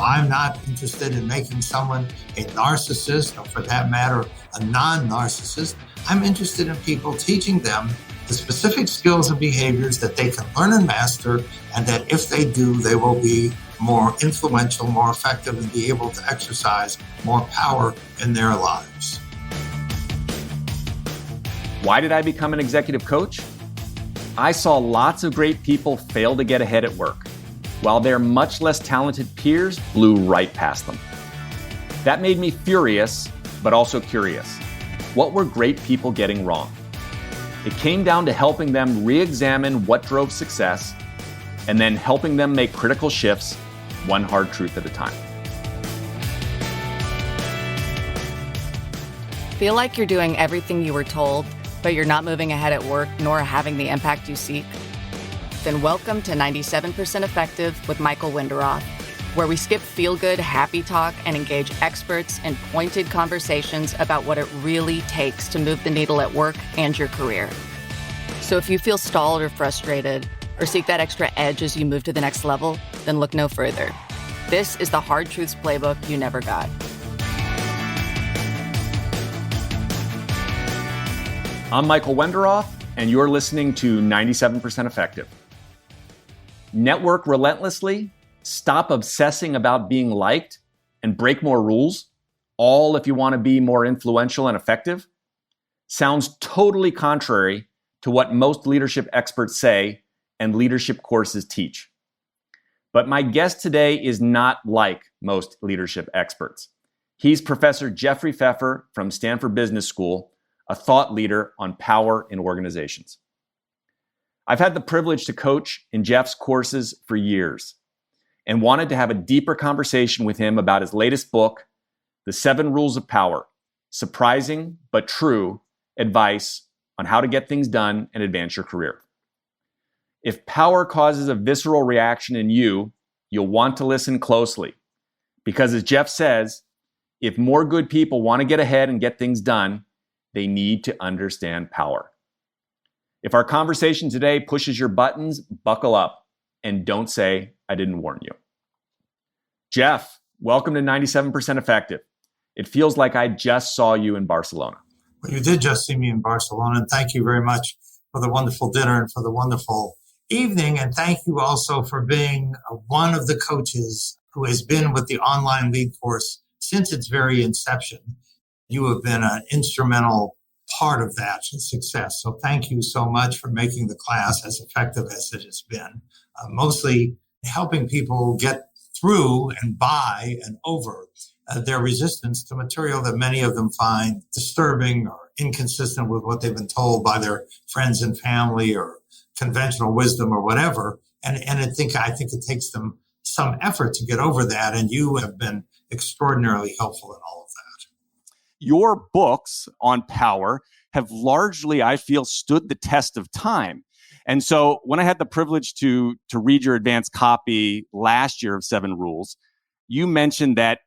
I'm not interested in making someone a narcissist, or for that matter, a non-narcissist. I'm interested in people, teaching them the specific skills and behaviors that they can learn and master, and that if they do, they will be more influential, more effective, and be able to exercise more power in their lives. Why did I become an executive coach? I saw lots of great people fail to get ahead at work, while their much less talented peers blew right past them. That made me furious, but also curious. What were great people getting wrong? It came down to helping them re-examine what drove success, and then helping them make critical shifts, one hard truth at a time. Feel like you're doing everything you were told, but you're not moving ahead at work nor having the impact you seek? Then welcome to 97% Effective with Michael Winderoth, where we skip feel-good, happy talk and engage experts in pointed conversations about what it really takes to move the needle at work and your career. So if you feel stalled or frustrated, or seek that extra edge as you move to the next level, then look no further. This is the Hard Truths Playbook you never got. I'm Michael Winderoth, and you're listening to 97% Effective. Network relentlessly, stop obsessing about being liked, and break more rules, all if you want to be more influential and effective, sounds totally contrary to what most leadership experts say and leadership courses teach. But my guest today is not like most leadership experts. He's Professor Jeffrey Pfeffer from Stanford Business School, a thought leader on power in organizations. I've had the privilege to coach in Jeff's courses for years and wanted to have a deeper conversation with him about his latest book, The 7 Rules of Power, surprising but true advice on how to get things done and advance your career. If power causes a visceral reaction in you, you'll want to listen closely. Because as Jeff says, if more good people want to get ahead and get things done, they need to understand power. If our conversation today pushes your buttons, buckle up and don't say I didn't warn you. Jeff, welcome to 97% Effective. It feels like I just saw you in Barcelona. Well, you did just see me in Barcelona, and thank you very much for the wonderful dinner and for the wonderful evening. And thank you also for being one of the coaches who has been with the online lead course since its very inception. You have been an instrumental part of that success. So thank you so much for making the class as effective as it has been. Mostly helping people get through and by and over their resistance to material that many of them find disturbing or inconsistent with what they've been told by their friends and family or conventional wisdom or whatever. And I think it takes them some effort to get over that. And you have been extraordinarily helpful in all of that. Your books on power have largely, I feel, stood the test of time. And so when I had the privilege to read your advanced copy last year of 7 Rules, you mentioned that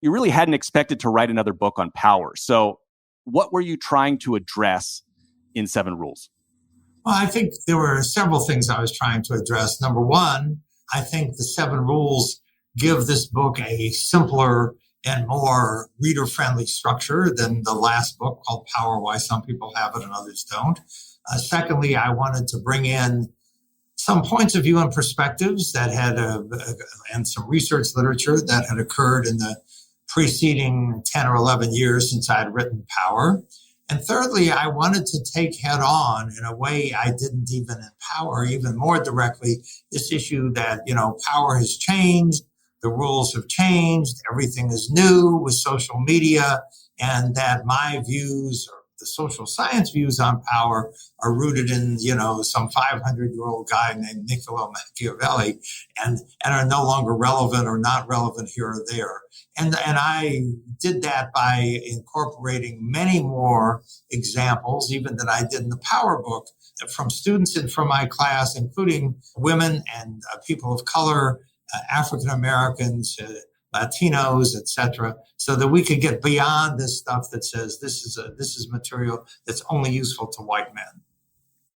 you really hadn't expected to write another book on power. So what were you trying to address in 7 Rules? Well, I think there were several things I was trying to address. Number one, I think the 7 Rules give this book a simpler and more reader-friendly structure than the last book called Power, Why Some People Have It and Others Don't. Secondly, I wanted to bring in some points of view and perspectives that had, and some research literature that had occurred in the preceding 10 or 11 years since I had written Power. And thirdly, I wanted to take head on in a way I didn't even in Power, even more directly, this issue that, power has changed, the rules have changed, everything is new with social media, and that my views or the social science views on power are rooted in, some 500-year-old guy named Niccolo Machiavelli and are no longer relevant or not relevant here or there. And I did that by incorporating many more examples, even than I did in the Power book, from students and from my class, including women and people of color, African Americans, Latinos, etc., so that we could get beyond this stuff that says this is material that's only useful to white men.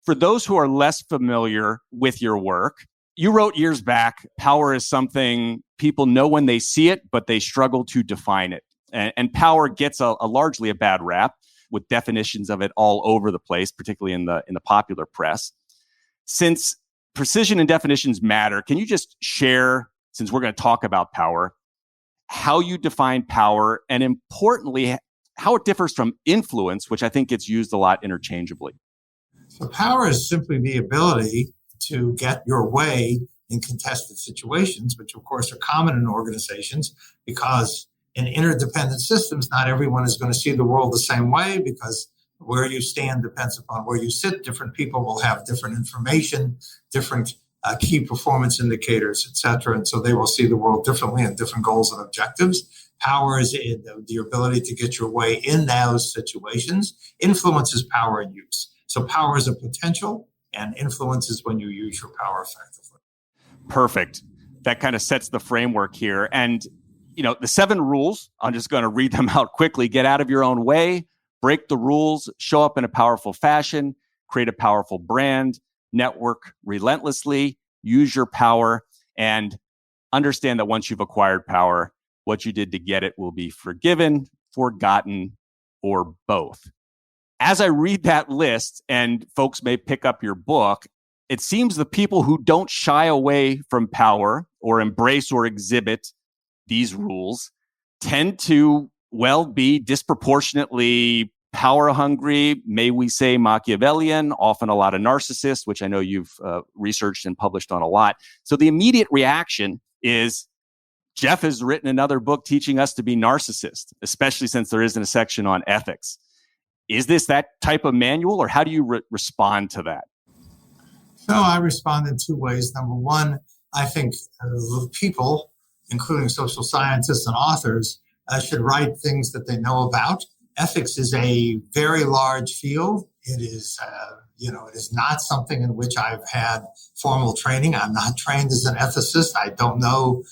For those who are less familiar with your work, You wrote years back, power is something people know when they see it, but they struggle to define it. And power gets a largely a bad rap, with definitions of it all over the place, particularly in the popular press. Since precision and definitions matter, can you just share, since we're going to talk about power, how you define power, and importantly, how it differs from influence, which I think gets used a lot interchangeably? So power is simply the ability to get your way in contested situations, which of course are common in organizations, because in interdependent systems, not everyone is going to see the world the same way, because where you stand depends upon where you sit. Different people will have different information, different key performance indicators, et cetera. And so they will see the world differently and different goals and objectives. Power is the ability to get your way in those situations. Influence is power in use. So power is a potential, and influence is when you use your power effectively. Perfect. That kind of sets the framework here. And, the 7 rules, I'm just going to read them out quickly. Get out of your own way, break the rules, show up in a powerful fashion, create a powerful brand, network relentlessly, use your power, and understand that once you've acquired power, what you did to get it will be forgiven, forgotten, or both. As I read that list, and folks may pick up your book, it seems the people who don't shy away from power or embrace or exhibit these rules tend to, be disproportionately power hungry, may we say Machiavellian, often a lot of narcissists, which I know you've researched and published on a lot. So the immediate reaction is, Jeff has written another book teaching us to be narcissists, especially since there isn't a section on ethics. Is this that type of manual, or how do you respond to that? So I respond in 2 ways. Number one, I think people, including social scientists and authors, should write things that they know about. Ethics is a very large field. It is, it is not something in which I've had formal training. I'm not trained as an ethicist. I know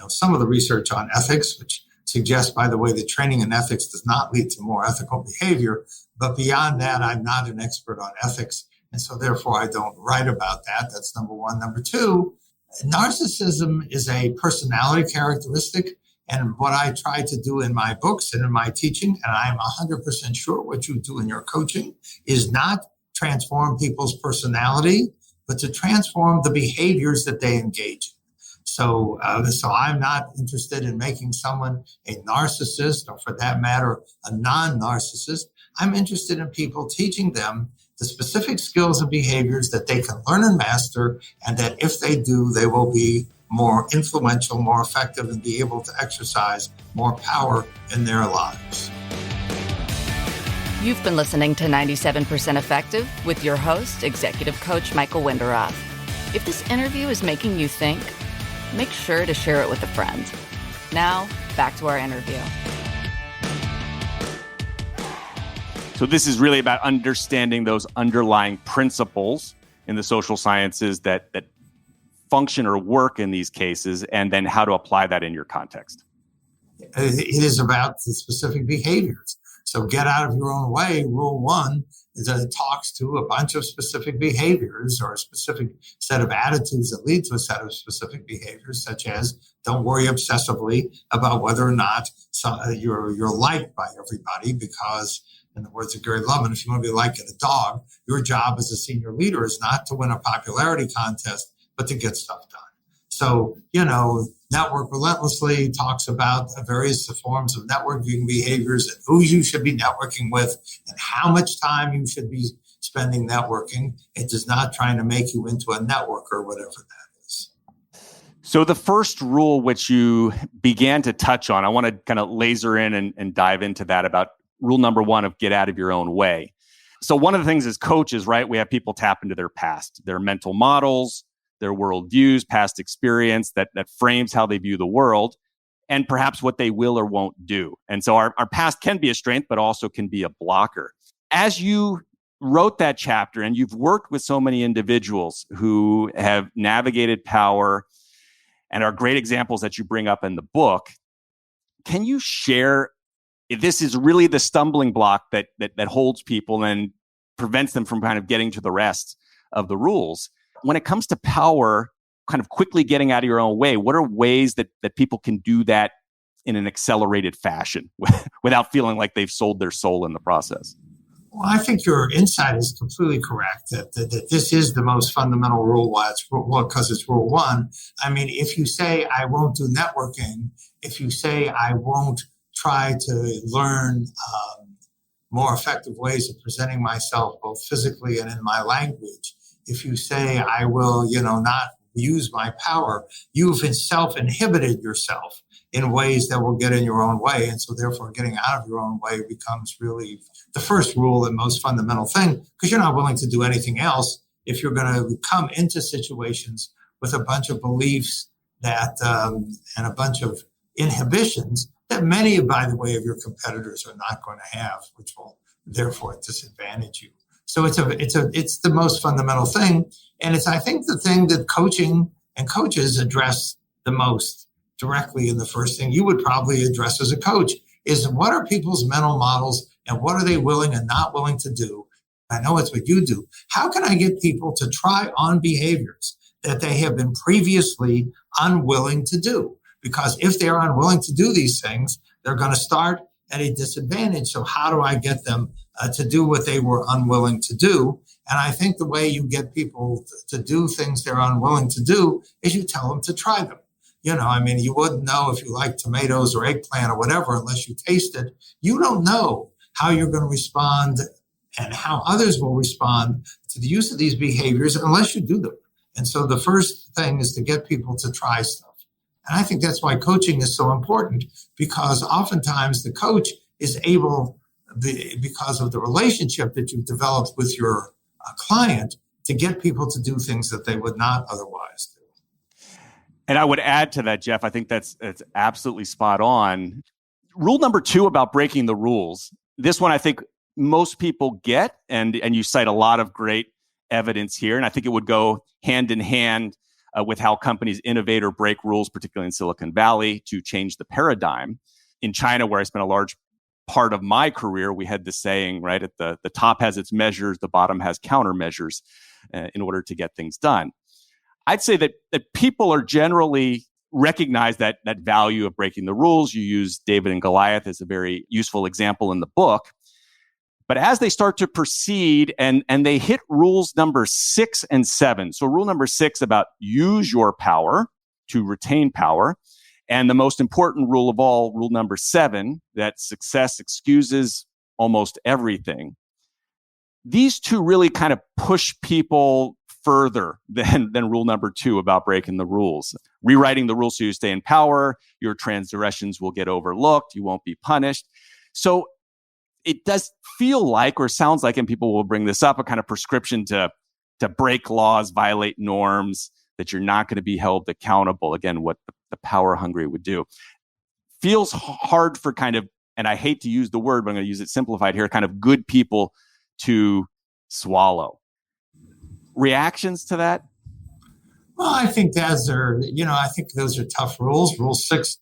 some of the research on ethics, which suggests, by the way, that training in ethics does not lead to more ethical behavior. But beyond that, I'm not an expert on ethics. And so therefore, I don't write about that. That's number one. Number two, narcissism is a personality characteristic. And what I try to do in my books and in my teaching, and I'm 100% sure what you do in your coaching, is not transform people's personality, but to transform the behaviors that they engage in. So I'm not interested in making someone a narcissist, or for that matter, a non-narcissist. I'm interested in people, teaching them the specific skills and behaviors that they can learn and master, and that if they do, they will be more influential, more effective, and be able to exercise more power in their lives. You've been listening to 97% Effective with your host, Executive Coach Michael Wenderoth. If this interview is making you think, make sure to share it with a friend. Now, back to our interview. So this is really about understanding those underlying principles in the social sciences that function or work in these cases, and then how to apply that in your context. It is about the specific behaviors. So get out of your own way. Rule 1 is that it talks to a bunch of specific behaviors, or a specific set of attitudes that lead to a set of specific behaviors, such as don't worry obsessively about whether or not you're liked by everybody, because in the words of Gary Lovin, if you want to be like a dog, your job as a senior leader is not to win a popularity contest, but to get stuff done. So, Network Relentlessly talks about various forms of networking behaviors, and who you should be networking with, and how much time you should be spending networking. It is not trying to make you into a networker, whatever that is. So the first rule, which you began to touch on, I want to kind of laser in and dive into that, about rule number 1 of get out of your own way. So one of the things as coaches, right, we have people tap into their past, their mental models, their worldviews, past experience that frames how they view the world, and perhaps what they will or won't do. And so our past can be a strength, but also can be a blocker. As you wrote that chapter, and you've worked with so many individuals who have navigated power and are great examples that you bring up in the book, can you share if this is really the stumbling block that holds people and prevents them from kind of getting to the rest of the rules? When it comes to power kind of quickly getting out of your own way, what are ways that people can do that in an accelerated fashion without feeling like they've sold their soul in the process? Well, I think your insight is completely correct that this is the most fundamental rule. Why it's because it's rule one. I mean, if you say I won't do networking, if you say I won't try to learn more effective ways of presenting myself both physically and in my language, if you say I will, not use my power, you've self-inhibited yourself in ways that will get in your own way. And so therefore getting out of your own way becomes really the first rule and most fundamental thing, because you're not willing to do anything else if you're going to come into situations with a bunch of beliefs that and a bunch of inhibitions that many, by the way, of your competitors are not going to have, which will therefore disadvantage you. So it's the most fundamental thing. And it's, I think, the thing that coaching and coaches address the most directly. And the first thing you would probably address as a coach is what are people's mental models and what are they willing and not willing to do? I know it's what you do. How can I get people to try on behaviors that they have been previously unwilling to do? Because if they're unwilling to do these things, they're going to start at a disadvantage. So how do I get them to do what they were unwilling to do? And I think the way you get people to do things they're unwilling to do is you tell them to try them. You wouldn't know if you like tomatoes or eggplant or whatever unless you taste it. You don't know how you're going to respond and how others will respond to the use of these behaviors unless you do them. And so the first thing is to get people to try stuff. And I think that's why coaching is so important, because oftentimes the coach is able, because of the relationship that you've developed with your client, to get people to do things that they would not otherwise do. And I would add to that, Jeff, I think that's absolutely spot on. Rule number 2 about breaking the rules. This one I think most people get, and you cite a lot of great evidence here. And I think it would go hand in hand with how companies innovate or break rules, particularly in Silicon Valley, to change the paradigm. In China, where I spent a large part of my career, we had this saying, right, at the top has its measures, the bottom has countermeasures in order to get things done. I'd say that people are generally recognize that value of breaking the rules. You use David and Goliath as a very useful example in the book. But as they start to proceed and they hit rules number 6 and 7. So rule number 6 about use your power to retain power. And the most important rule of all, rule number 7, that success excuses almost everything. These two really kind of push people further than rule number 2 about breaking the rules. Rewriting the rules so you stay in power, your transgressions will get overlooked, you won't be punished. So it does feel like, or sounds like, and people will bring this up, a kind of prescription to break laws, violate norms, that you're not going to be held accountable. Again, what the power hungry would do. Feels hard for kind of, and I hate to use the word, but I'm going to use it simplified here, kind of good people to swallow. Reactions to that? Well, I think those are tough rules. Rule 6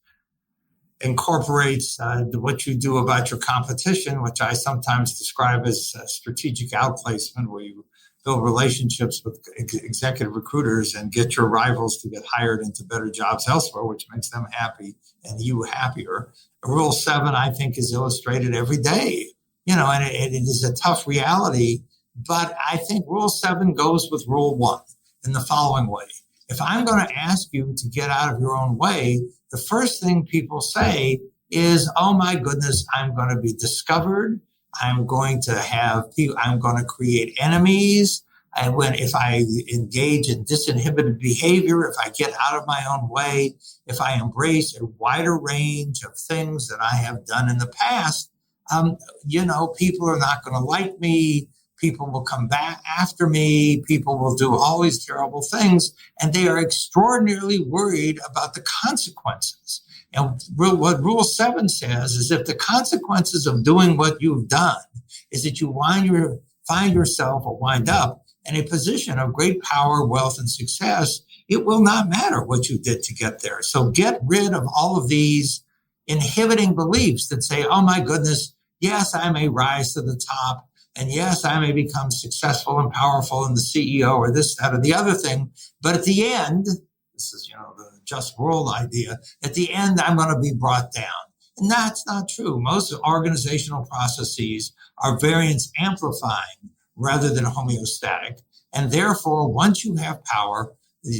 incorporates what you do about your competition, which I sometimes describe as strategic outplacement, where you build relationships with executive recruiters and get your rivals to get hired into better jobs elsewhere, which makes them happy and you happier. Rule 7, I think, is illustrated every day, and it is a tough reality. But I think Rule 7 goes with Rule 1 in the following way. If I'm going to ask you to get out of your own way, the first thing people say is, oh my goodness, I'm going to be discovered. I'm going to create enemies. If I engage in disinhibited behavior, if I get out of my own way, if I embrace a wider range of things that I have done in the past, people are not going to like me. People will come back after me. People will do all these terrible things. And they are extraordinarily worried about the consequences. And what Rule 7 says is if the consequences of doing what you've done is that you find yourself or wind up in a position of great power, wealth, and success, it will not matter what you did to get there. So get rid of all of these inhibiting beliefs that say, oh my goodness, yes, I may rise to the top. And yes, I may become successful and powerful and the CEO or this, that, or the other thing. But at the end, this is, the just world idea. At the end, I'm going to be brought down. And that's not true. Most organizational processes are variance amplifying rather than homeostatic. And therefore, once you have power,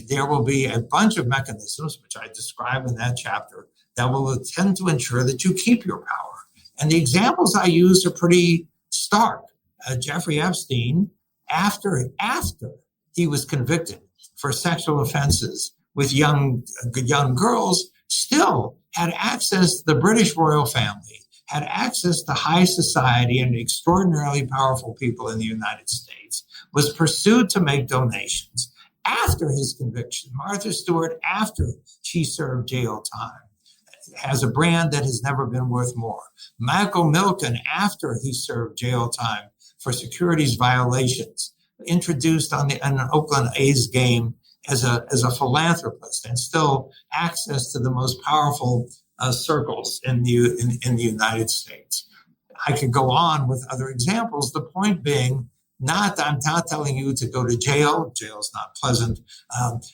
there will be a bunch of mechanisms, which I describe in that chapter, that will tend to ensure that you keep your power. And the examples I use are pretty stark. Jeffrey Epstein, after he was convicted for sexual offenses with young girls, still had access to the British royal family, had access to high society and extraordinarily powerful people in the United States, was pursued to make donations after his conviction. Martha Stewart, after she served jail time, has a brand that has never been worth more. Michael Milken, after he served jail time for securities violations, introduced on an Oakland A's game as a philanthropist, and still access to the most powerful circles in the United States. I could go on with other examples. The point being, I'm not telling you to go to jail. Jail's not pleasant.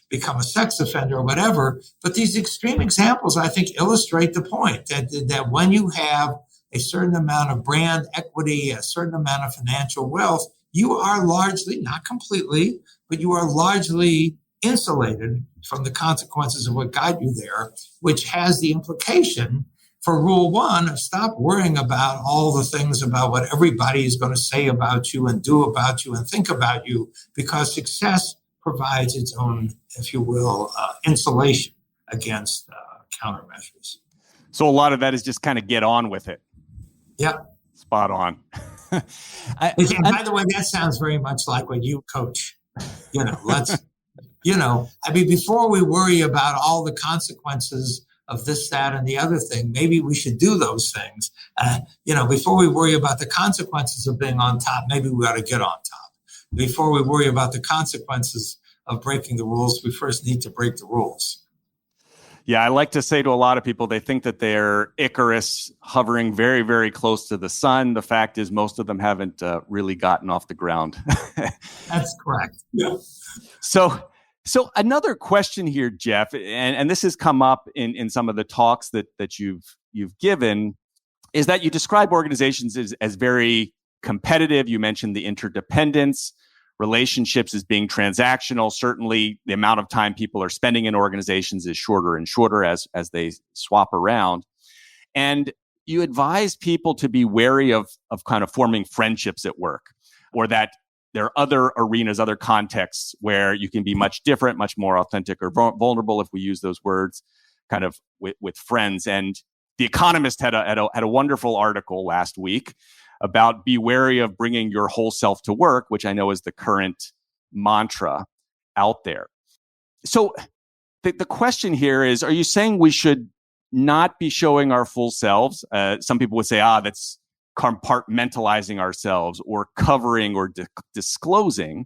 Become a sex offender or whatever. But these extreme examples, I think, illustrate the point that when you have a certain amount of brand equity, a certain amount of financial wealth, you are largely, not completely, but you are largely insulated from the consequences of what got you there, which has the implication for rule one of stop worrying about all the things about what everybody is going to say about you and do about you and think about you, because success provides its own, if you will, insulation against countermeasures. So a lot of that is just kind of get on with it. Yep. Spot on. And by the way, that sounds very much like what you coach. Before we worry about all the consequences of this, that, and the other thing, maybe we should do those things. Before we worry about the consequences of being on top, maybe we ought to get on top. Before we worry about the consequences of breaking the rules, we first need to break the rules. Yeah, I like to say to a lot of people, they think that they're Icarus hovering very, very close to the sun. The fact is, most of them haven't really gotten off the ground. That's correct. Yeah. So another question here, Jeff, and this has come up in some of the talks that you've given, is that you describe organizations as very competitive. You mentioned the interdependence, relationships as being transactional. Certainly, the amount of time people are spending in organizations is shorter and shorter as they swap around. And you advise people to be wary of kind of forming friendships at work, or that there are other arenas, other contexts where you can be much different, much more authentic or vulnerable, if we use those words, kind of with friends. And The Economist had a wonderful article last week about be wary of bringing your whole self to work, which I know is the current mantra out there. So the question here is, are you saying we should not be showing our full selves? Some people would say, that's compartmentalizing ourselves or covering or disclosing.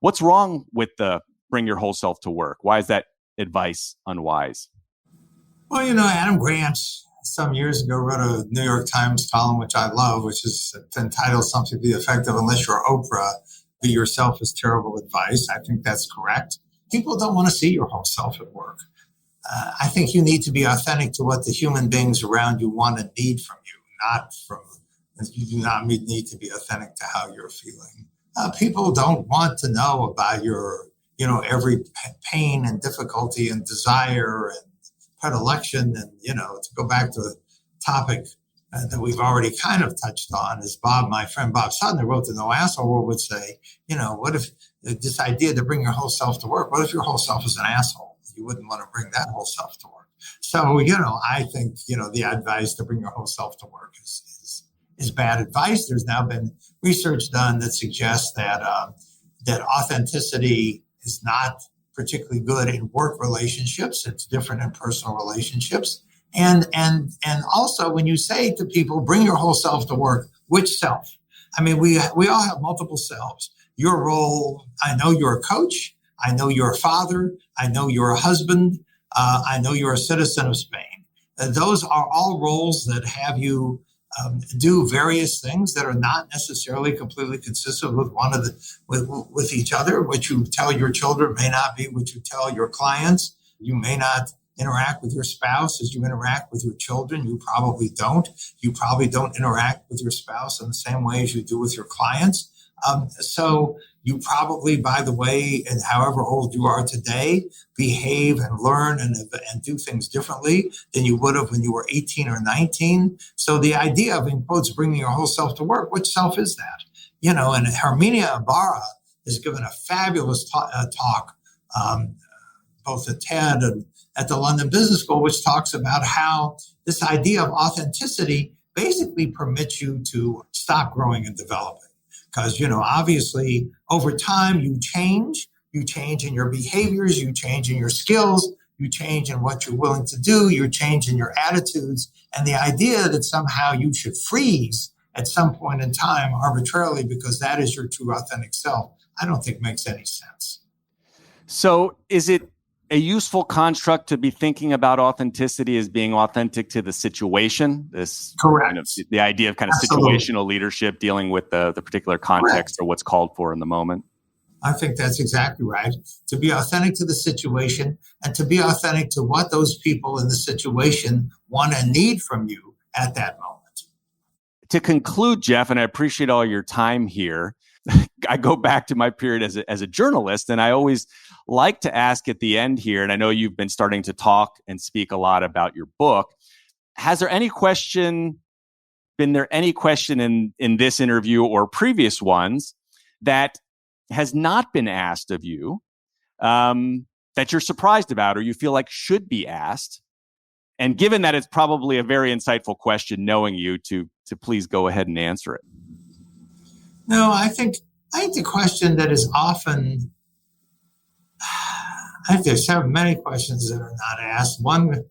What's wrong with the bring your whole self to work? Why is that advice unwise? Well, Adam Grant some years ago wrote a New York Times column, which I love, which is entitled something to the effect of, unless you're Oprah, be yourself is terrible advice. I think that's correct. People don't want to see your whole self at work. I think you need to be authentic to what the human beings around you want and need from you, you do not need to be authentic to how you're feeling. People don't want to know about your, every pain and difficulty and desire and predilection. And, to go back to a topic that we've already kind of touched on, is my friend Bob Sutton, who wrote the No Asshole Rule, would say, what if this idea to bring your whole self to work, what if your whole self is an asshole? You wouldn't want to bring that whole self to work. So, I think, the advice to bring your whole self to work is bad advice. There's now been research done that suggests that authenticity is not particularly good in work relationships. It's different in personal relationships. And also, when you say to people, bring your whole self to work, which self? I mean, we all have multiple selves. Your role, I know you're a coach. I know you're a father. I know you're a husband. I know you're a citizen of Spain. Those are all roles that have you do various things that are not necessarily completely consistent with with each other. What you tell your children may not be what you tell your clients. You may not interact with your spouse as you interact with your children. You probably don't. You probably don't interact with your spouse in the same way as you do with your clients. So you probably, by the way, and however old you are today, behave and learn and do things differently than you would have when you were 18 or 19. So the idea of, in quotes, bringing your whole self to work, which self is that? And Herminia Ibarra has given a fabulous talk, both at TED and at the London Business School, which talks about how this idea of authenticity basically permits you to stop growing and developing. Because, obviously, over time, you change in your behaviors, you change in your skills, you change in what you're willing to do, you change in your attitudes. And the idea that somehow you should freeze at some point in time arbitrarily because that is your true authentic self, I don't think makes any sense. So is it a useful construct to be thinking about authenticity as being authentic to the situation? This correct. The idea of kind of Absolutely. Situational leadership dealing with the particular context correct. Or what's called for in the moment. I think that's exactly right. To be authentic to the situation and to be authentic to what those people in the situation want and need from you at that moment. To conclude, Jeff, and I appreciate all your time here, I go back to my period as a journalist, and I always like to ask at the end here, and I know you've been starting to talk and speak a lot about your book. Has there been there any question in this interview or previous ones that has not been asked of you, that you're surprised about or you feel like should be asked? And given that it's probably a very insightful question, knowing you, to please go ahead and answer it. No, I think the question that is often, I think there's so many questions that are not asked. One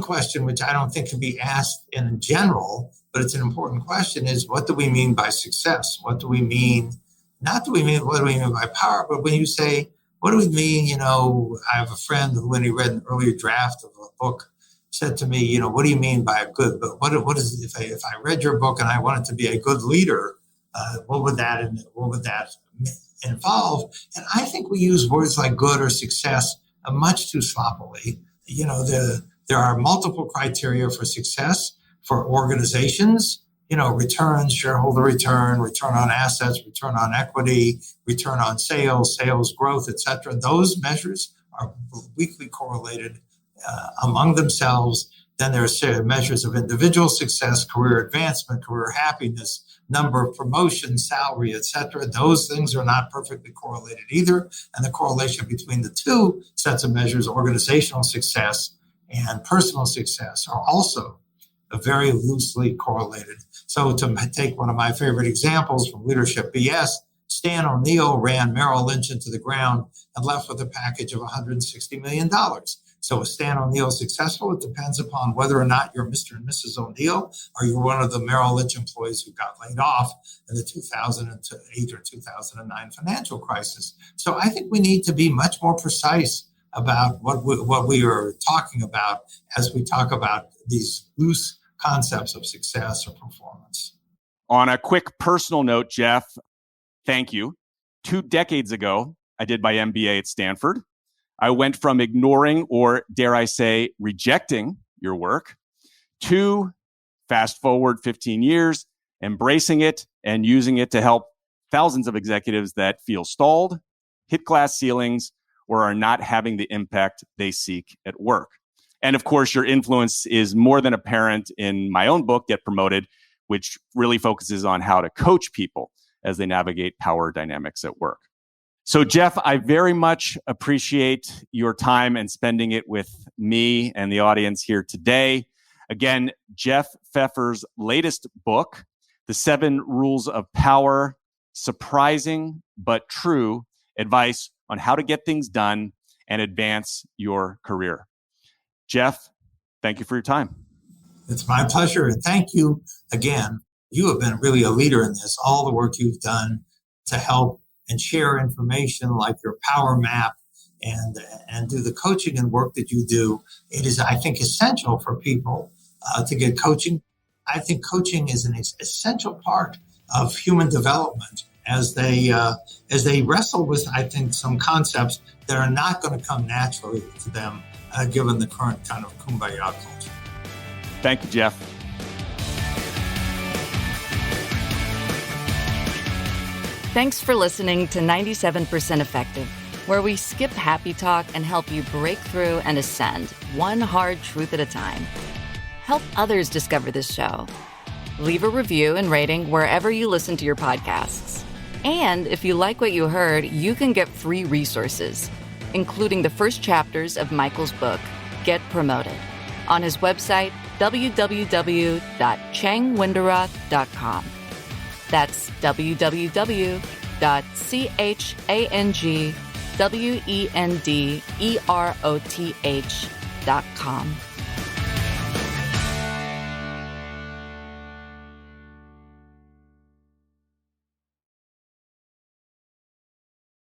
question, which I don't think can be asked in general, but it's an important question, is what do we mean by success? What do we mean? What do we mean by power? But when you say, what do we mean? I have a friend who, when he read an earlier draft of a book, said to me, what do you mean by a good? But what is if I read your book and I wanted to be a good leader? What would that involve? And I think we use words like good or success much too sloppily. There are multiple criteria for success for organizations. Returns, shareholder return on assets, return on equity, return on sales growth, etc. Those measures are weakly correlated among themselves. Then there are measures of individual success, career advancement, career happiness, number of promotions, salary, etc. Those things are not perfectly correlated either. And the correlation between the two sets of measures, organizational success and personal success, are also very loosely correlated. So to take one of my favorite examples from Leadership BS, Stan O'Neill ran Merrill Lynch into the ground and left with a package of $160 million. So is Stan O'Neill successful? It depends upon whether or not you're Mr. and Mrs. O'Neill, or you're one of the Merrill Lynch employees who got laid off in the 2008 or 2009 financial crisis. So I think we need to be much more precise about what we are talking about as we talk about these loose concepts of success or performance. On a quick personal note, Jeff, thank you. 2 decades ago, I did my MBA at Stanford. I went from ignoring, or dare I say, rejecting your work, to fast forward 15 years, embracing it and using it to help thousands of executives that feel stalled, hit glass ceilings, or are not having the impact they seek at work. And of course, your influence is more than apparent in my own book, Get Promoted, which really focuses on how to coach people as they navigate power dynamics at work. So, Jeff, I very much appreciate your time and spending it with me and the audience here today. Again, Jeff Pfeffer's latest book, The 7 Rules of Power, Surprising but True Advice on How to Get Things Done and Advance Your Career. Jeff, thank you for your time. It's my pleasure. And thank you again. You have been really a leader in this, all the work you've done to help and share information like your power map and do the coaching and work that you do. It is, I think, essential for people to get coaching. I think coaching is an essential part of human development as they wrestle with, I think, some concepts that are not going to come naturally to them given the current kind of kumbaya culture. Thank you, Jeff. Thanks for listening to 97% Effective, where we skip happy talk and help you break through and ascend one hard truth at a time. Help others discover this show. Leave a review and rating wherever you listen to your podcasts. And if you like what you heard, you can get free resources, including the first chapters of Michael's book, Get Promoted, on his website, www.changwenderoth.com. That's www.changwenderoth.com.